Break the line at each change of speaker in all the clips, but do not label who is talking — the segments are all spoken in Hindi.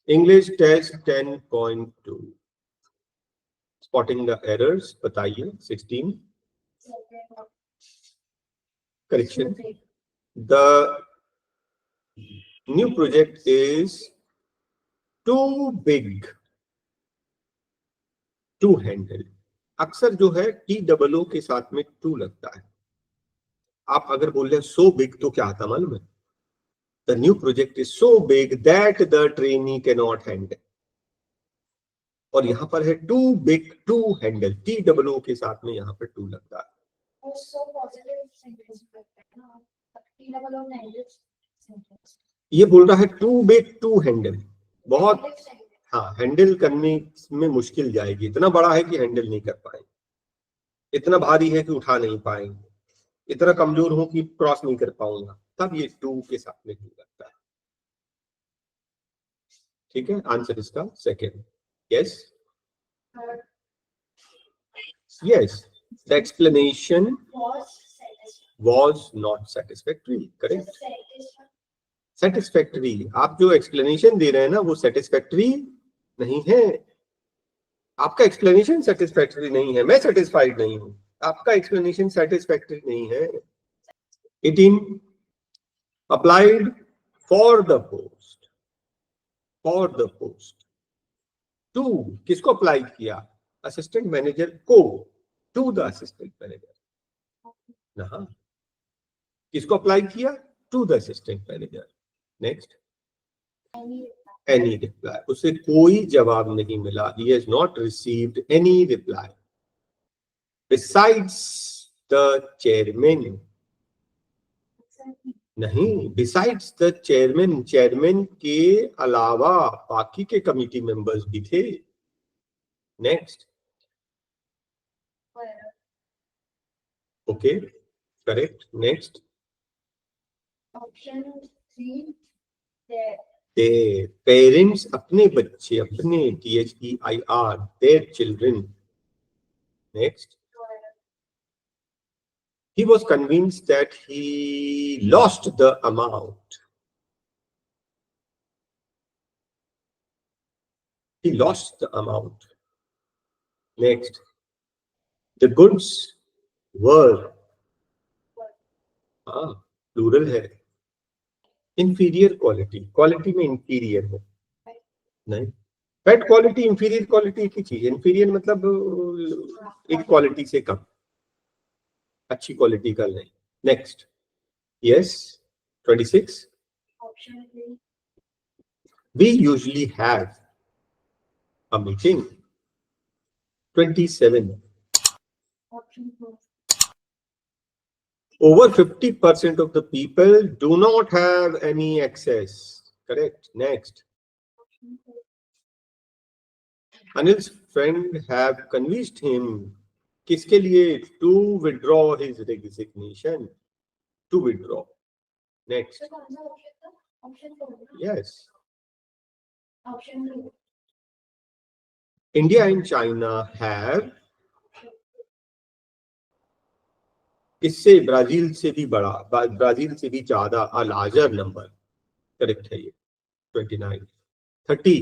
English test 10.2 spotting the errors बताइए। 16 correction. The new project is too big to handle. अक्सर जो है TOO के साथ में टू लगता है। आप अगर बोल रहे हैं सो बिग तो क्या आता मालूम है? The new project is so big that the trainee can not handle. और यहां पर है too big to handle, TOO के साथ में यहां पर टू लगता है। ये बोल रहा है टू बिग टू हैंडल, बहुत हाँ हैंडल करने में मुश्किल जाएगी। इतना बड़ा है कि हैंडल नहीं कर पाएंगे, इतना भारी है कि उठा नहीं पाएंगे, इतना कमजोर हो कि क्रॉस नहीं कर पाऊंगा, तब ये टू के साथ में टू लगता है। ठीक है, आंसर इसका second. Yes yes, the explanation was not satisfactory, correct? satisfactory, आप जो एक्सप्लेनेशन दे रहे हैं ना वो सेटिस्फैक्ट्री नहीं है। आपका एक्सप्लेनेशन सेटिस्फैक्टरी नहीं है, मैं सेटिस्फाइड नहीं हूं, आपका एक्सप्लेनेशन सेटिस्फैक्टरी नहीं है। 18 applied for the post, for the post to किसको अप्लाई किया? असिस्टेंट मैनेजर को, टू द असिस्टेंट मैनेजर। हाँ, किसको अप्लाई किया? To the assistant manager. Next, any reply, उसे कोई जवाब नहीं मिला। He has not received any reply besides the chairman. नहीं, बिसाइड्स द चेयरमैन, चेयरमैन के अलावा बाकी के कमिटी मेंबर्स भी थे। Next, okay correct. Next, option 3 parents अपने बच्चे, अपने THEIR their children. Next, he was convinced that he lost the amount. He lost the amount. Next, the goods were plural है, inferior quality, क्वालिटी में inferior है नहीं, बैड क्वालिटी इंफीरियर क्वालिटी की चीज, इंफीरियर मतलब एक क्वालिटी से कम, अच्छी क्वालिटी का नहीं। Next, yes 26 we usually have a meeting। 27 over 50% of the people do not have any access, correct। Next, Anil's friend have convinced him, किसके लिए? to withdraw his resignation, to withdraw। Next, yes, India and China have, इससे ब्राजील से भी बड़ा, ब्राजील से भी ज्यादा, a larger number, करेक्ट है ये 29। 30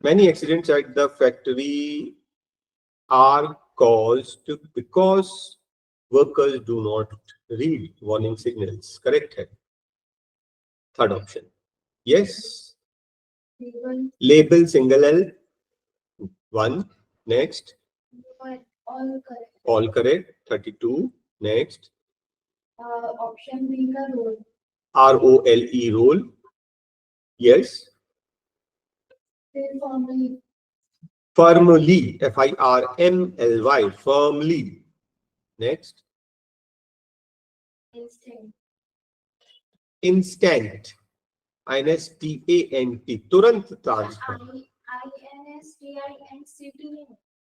many accidents at the factory are caused because workers do not read warning signals, correct है। Third option, yes, label single L 1। next, all correct 32। next, option B का role, ROLE role, yes, firmly FIRMLY firmly। next, instant INSTANT तुरंत ट्रांसफर,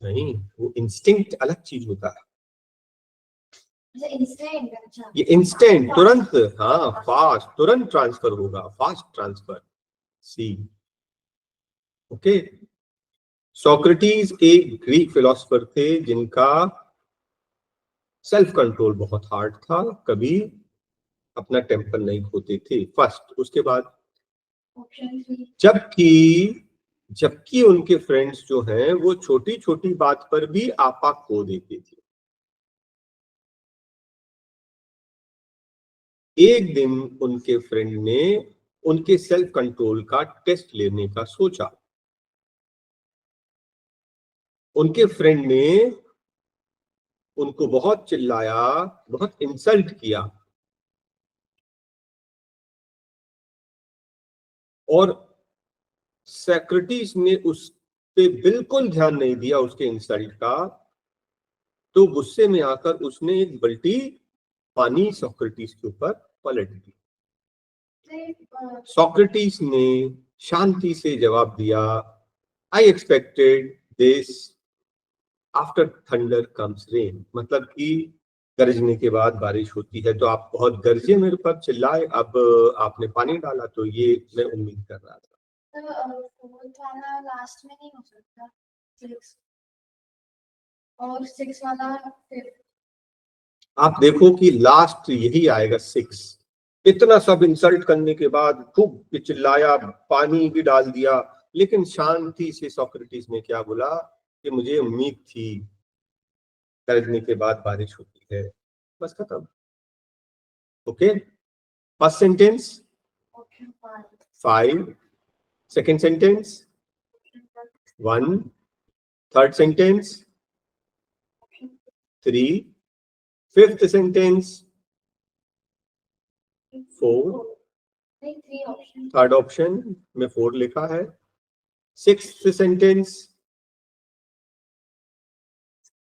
नहीं, वो इंस्टिंक्ट अलग चीज होता है, ये इंस्टेंट तुरंत, हाँ फास्ट, तुरंत ट्रांसफर होगा, फास्ट ट्रांसफर। सी, ओके। सोक्रेटिस एक ग्रीक फिलोसोफर थे जिनका सेल्फ कंट्रोल बहुत हार्ड था, कभी अपना टेम्पर नहीं खोते थे, फर्स्ट। उसके बाद जबकि उनके फ्रेंड्स जो हैं वो छोटी छोटी बात पर भी आपा खो देते थे। एक दिन उनके फ्रेंड ने उनके सेल्फ कंट्रोल का टेस्ट लेने का सोचा। उनके फ्रेंड ने उनको बहुत चिल्लाया, बहुत इंसल्ट किया, और सेक्रेटिस ने उस पे बिल्कुल ध्यान नहीं दिया उसके इंसल्ट का। तो गुस्से में आकर उसने एक बाल्टी पानी सोक्रेटिस के ऊपर पलट दी। सोक्रेटिस ने शांति से जवाब दिया, I expected this, after thunder comes rain. मतलब कि गरजने के बाद बारिश होती है, तो आप बहुत गरजे, मेरे पर चिल्लाए, अब आपने पानी डाला, तो ये मैं उम्मीद कर रहा था।
फोर्थ वाला लास्ट में नहीं हो सकता, 6 और 6 वाला 5th।
आप देखो कि लास्ट यही आएगा 6। इतना सब इंसल्ट करने के बाद खूब चिल्लाया, पानी भी डाल दिया, लेकिन शांति से सोक्रेटिस ने क्या बोला कि मुझे उम्मीद थी गरजने के बाद बारिश होती है। बस खत्म। Okay, first sentence 5, second sentence 1, third sentence 3, fifth sentence 4, third option में 4 लिखा है, sixth sentence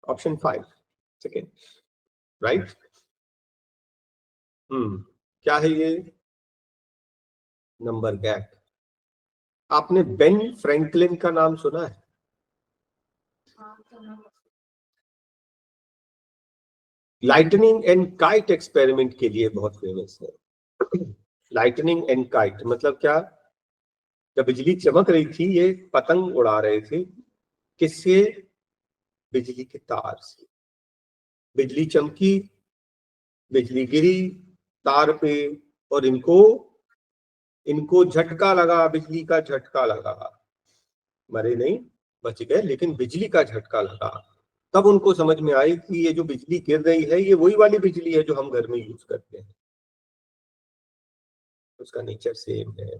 option 5, second, right. क्या है ये? Number gap. आपने बेन फ्रैंकलिन का नाम सुना है? लाइटनिंग एंड काइट एक्सपेरिमेंट के लिए बहुत फेमस है। लाइटनिंग एंड काइट मतलब क्या? जब बिजली चमक रही थी, ये पतंग उड़ा रहे थे, किससे? बिजली के तार से। बिजली चमकी, बिजली गिरी तार पे, और इनको झटका लगा, बिजली का झटका लगा। मरे नहीं, बच गए, लेकिन बिजली का झटका लगा। तब उनको समझ में आई कि ये जो बिजली गिर रही है, ये वही वाली बिजली है जो हम घर में यूज करते हैं, उसका नेचर सेम है।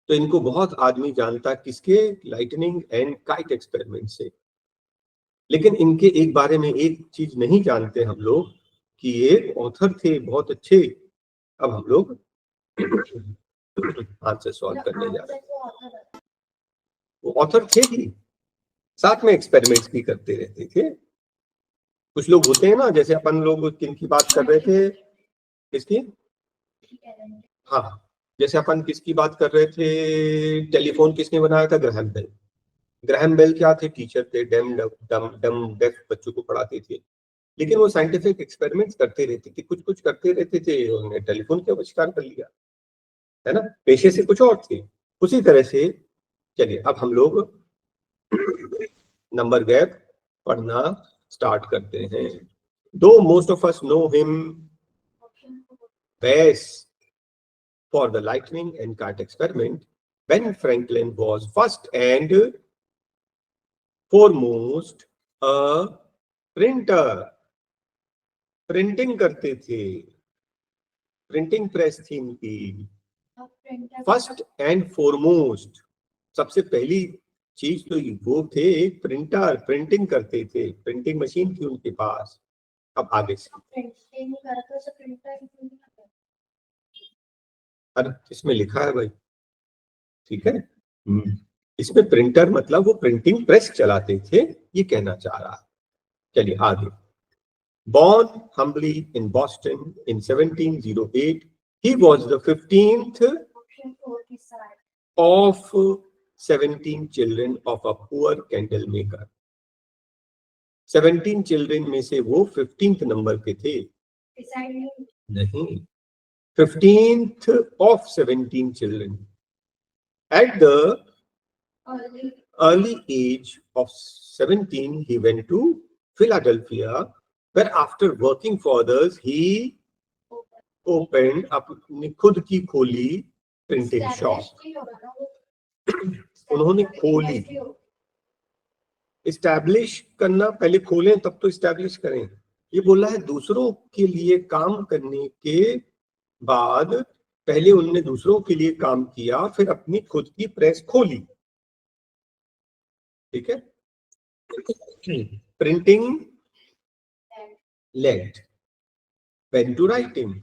तो इनको बहुत आदमी जानता किसके? लाइटनिंग एंड काइट एक्सपेरिमेंट से। लेकिन इनके एक बारे में एक चीज नहीं जानते हम लोग, कि ये ऑथर थे बहुत अच्छे। अब हम लोग आंसर सॉल्व करने जा रहे हैं। वो ऑथर थे ही, साथ में एक्सपेरिमेंट्स भी करते रहते थे। कुछ लोग होते हैं ना, जैसे अपन लोग किन की बात कर रहे थे, किसकी? हाँ, जैसे अपन किसकी बात कर रहे थे, टेलीफोन किसने बनाया था? Graham bell. ग्राहम बेल क्या थे? टीचर थे, डम डेफ बच्चों को पढ़ाते थे। लेकिन वो साइंटिफिक एक्सपेरिमेंट्स करते रहते थे, कुछ कुछ करते रहते थे, उन्होंने टेलीफोन का आविष्कार कर लिया, है ना। पेशे से कुछ और थे। उसी तरह से चलिए अब हम लोग नंबर गैप पढ़ना स्टार्ट करते हैं। दो most of us know him best for the lightning and kite experiment, Ben Franklin was first and foremost a printer. Printing करते थे, प्रिंटिंग प्रेस थी इनकी। फर्स्ट एंड फॉरमोस्ट, सबसे पहली चीज तो वो थे एक प्रिंटर, प्रिंटिंग करते थे, प्रिंटिंग मशीन थी उनके पास। अब आगे से, अरे इसमें लिखा है भाई, ठीक है। इसमें प्रिंटर मतलब वो प्रिंटिंग प्रेस चलाते थे, ये कहना चाह रहा है। चलिए आगे। Born humbly in Boston in 1708, he was the 15th of 17 children of a poor candle maker. 17 children में से वो 15th नंबर के थे। नहीं, 15th of 17 children. At the early age of 17, he went to Philadelphia But after working for others, he opened अपनी खुद की खोली प्रिंटिंग शॉप। उन्होंने खोली, इस्टेब्लिश करना, पहले खोलें तब तो इस्टेब्लिश करें। ये बोला है दूसरों के लिए काम करने के बाद पहले उनने दूसरों के लिए काम किया, फिर अपनी खुद की प्रेस खोली। ठीक है, printing led pen to writing.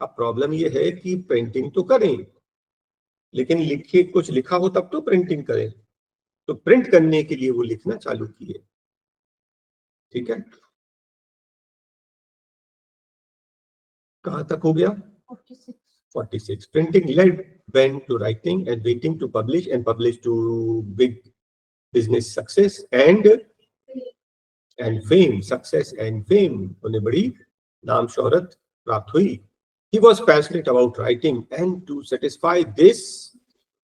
अब प्रॉब्लम ये है कि प्रिंटिंग तो करें, लेकिन लिखे कुछ लिखा हो तब तो प्रिंटिंग करें, तो प्रिंट करने के लिए वो लिखना चालू किए। ठीक है, कहां तक हो गया? 46. Printing led went to writing and waiting to publish and publish to big business success and fame. Success and fame. उन्हें बड़ी नाम शोहरत प्राप्त हुई। He was passionate about writing and to satisfy this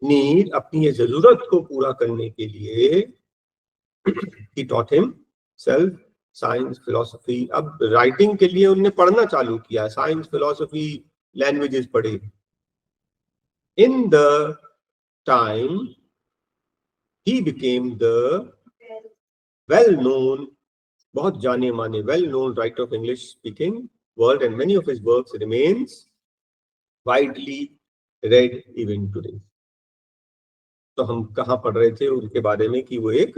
need, अपनी ये जरूरत को पूरा करने के लिए he taught himself science philosophy. अब राइटिंग के लिए उन्होंने पढ़ना चालू किया, साइंस फिलोसफी लैंग्वेजेस पढ़े। In the time he became the well known, बहुत जाने माने well known writer of English speaking world and many of his works remains widely red even today. तो हम कहाँ पढ़ रहे थे उनके बारे में कि वो एक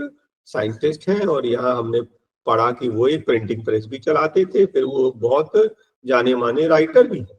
साइंटिस्ट हैं, और यहाँ हमने पढ़ा कि वो एक प्रिंटिंग प्रेस भी चलाते थे, फिर वो बहुत जाने माने राइटर भी हैं।